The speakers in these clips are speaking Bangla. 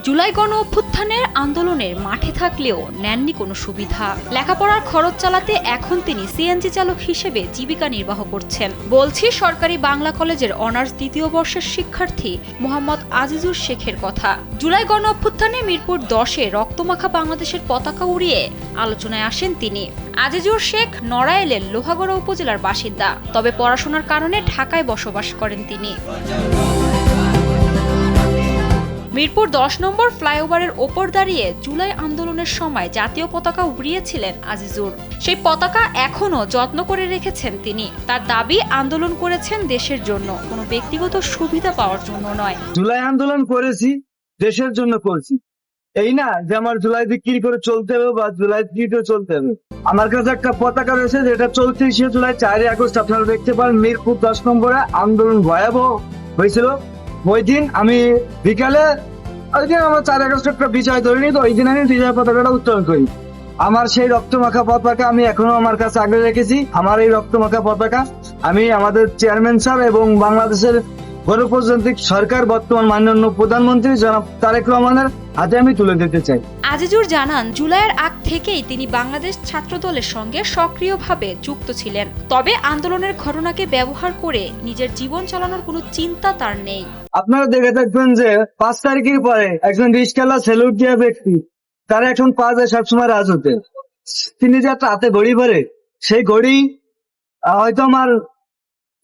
জুলাই গণ অভ্যুত্থানের আন্দোলনের মাঠে থাকলেও নেননি কোনো সুবিধা। লেখাপড়ার খরচ চালাতে এখন তিনি সিএনজি চালক হিসেবে জীবিকা নির্বাহ করছেন। বলছি সরকারি বাংলা কলেজের অনার্স দ্বিতীয় বর্ষের শিক্ষার্থী মোহাম্মদ আজিজুর শেখের কথা। জুলাই গণ অভ্যুত্থানে মিরপুর 10-এ রক্তমাখা বাংলাদেশের পতাকা উড়িয়ে আলোচনায় আসেন তিনি। আজিজুর শেখ নড়াইলের লোহাগড়া উপজেলার বাসিন্দা, তবে পড়াশোনার কারণে ঢাকায় বসবাস করেন তিনি। মিরপুর 10 নম্বর ফ্লাইওভারের ওপর দাঁড়িয়ে জুলাই আন্দোলনের সময় জাতীয় পতাকা উড়িয়েছিলেন আজিজুর। সেই পতাকা এখনো যত্ন করে রেখেছেন তিনি। তার দাবি, আন্দোলন করেছেন দেশের জন্য, কোনো ব্যক্তিগত সুবিধা পাওয়ার জন্য নয়। জুলাই আন্দোলন করেছি, দেশের জন্য করছি। এই না যে আমার জুলাই বিক্রি করে চলতে হবে বা জুলাই বিক্রি করে চলতে হবে। আমার কাছে একটা পতাকা রয়েছে যেটা 34শে জুলাই 4 আগস্ট আপনারা দেখতে পারেন মিরপুর 10 নম্বরে আন্দোলন ভয়াবহ হয়েছিল। ওই দিন আমি বিকালে ওই দিন আমার 4 আগস্ট একটা বিজয় ধরিনি, তো ওই দিন আমি বিজয় পতাকাটা উত্তোলন করি। আমার সেই রক্তমাখা পতাকা আমি এখনো আমার কাছে আগলে রেখেছি। আমার এই রক্তমাখা পতাকা আমি আমাদের চেয়ারম্যান স্যার এবং বাংলাদেশের গণপ্রজাতন্ত্রী সরকার বর্তমান মাননীয় প্রধানমন্ত্রী জনাব তারেক রহমানের হাতে আমি তুলে দিতে চাই। আজিজুর জানান, জুলাইয়ের আগ থেকেই তিনি বাংলাদেশ ছাত্রদলের সঙ্গে সক্রিয়ভাবে যুক্ত ছিলেন। তবে আন্দোলনের ঘটনাকে ব্যবহার করে নিজের জীবন চালানোর কোনো চিন্তা তার নেই। আপনারা দেখে থাকবেন যে 5 তারিখের পরে একজন রিস্কালা সেলুট দেওয়া ব্যক্তি, তার এখন পা যায় সবসময় রাজতে। তিনি যে একটা হাতে ঘড়ি পরে, সেই ঘড়ি হয়তো আমার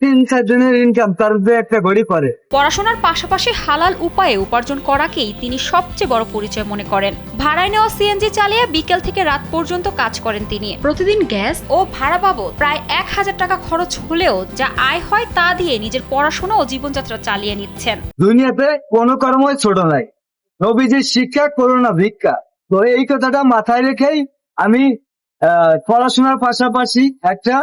3-4 জনের ইনকাম, তার যে একটা ঘড়ি পরে। পড়াশোনার পাশাপাশি হালাল উপায়ে উপার্জন করাকেই তিনি সবচেয়ে বড় পরিচয় মনে করেন। ভাড়ায় নেওয়া সিএনজি চালিয়ে বিকেল থেকে রাত পর্যন্ত কাজ করেন তিনি। প্রতিদিন গ্যাস ও ভাড়া বাবদ প্রায় 1000 টাকা খরচ হলেও যা আয় হয় তা দিয়ে নিজের পড়াশোনা ও জীবনযাত্রা চালিয়ে নিচ্ছেন। দুনিয়াতে কোনো কর্মই ছোট নাই, নবীজির শিক্ষা করোনা ভিক্ষা। তো এই কথাটা মাথায় রেখেই আমি পড়াশোনার পাশাপাশি একটা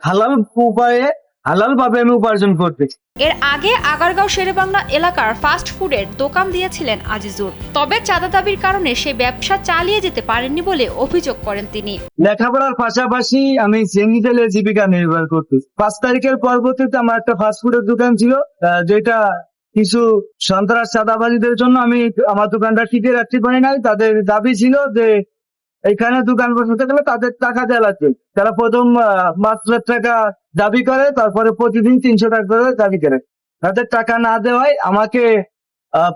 হালাল উপায়ে হালাল ভাবে আমি উপার্জন করতেছি। এর আগে আগারগাঁও শেরেবাংলা এলাকার ফাস্ট ফুডের দোকান দিয়েছিলেন আজিজুর। তবে চাঁদা দাবির কারণে সেই ব্যবসা চালিয়ে যেতে পারেননি বলে অভিযোগ করেন তিনি। লেখাপড়ার পাশাপাশি আমি সিএনজি তেলে জীবিকা নির্বাহ করতেছি। 5 তারিখের পরবর্তীতে আমার একটা ফাস্ট ফুডের দোকান ছিল, যেটা কিছু সন্ত্রাস চাঁদাবাজিদের জন্য আমি আমার দোকানটা টিকে রাখতে পারি নাই। তাদের দাবি ছিল যে এখানে দোকান বসাতে গেলে তাদের টাকা দেওয়া লাগবে। তারা প্রথম 5 লাখ টাকা দাবি করে, তারপরে প্রতিদিন 300 টাকা করে দাবি করে। তাদের টাকা না দেওয়ায় আমাকে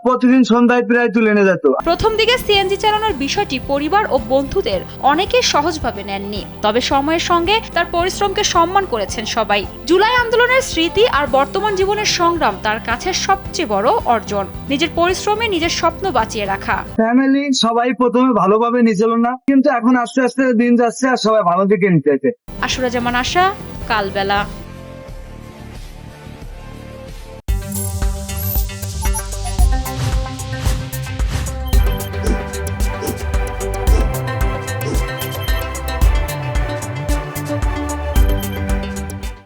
প্রতিদিন সন্ধ্যায় প্রায় তুলে নিয়ে যেত। প্রথম দিকে সিএনজি চালানোর বিষয়টি পরিবার ও বন্ধুদের অনেকেই সহজভাবে নেননি, তবে সময়ের সঙ্গে তার পরিশ্রমকে সম্মান করেছেন সবাই। জুলাই আন্দোলনের স্মৃতি আর বর্তমান জীবনের সংগ্রাম তার কাছে সবচেয়ে বড় অর্জন। নিজের পরিশ্রমে নিজের স্বপ্ন বাঁচিয়ে রাখা। ফ্যামিলি সবাই প্রথমে ভালোভাবে নিছিল না, কিন্তু এখন আস্তে আস্তে দিন যাচ্ছে আর সবাই ভালো দিকে নিতে। আশুরা জামান আশা, কালবেলা।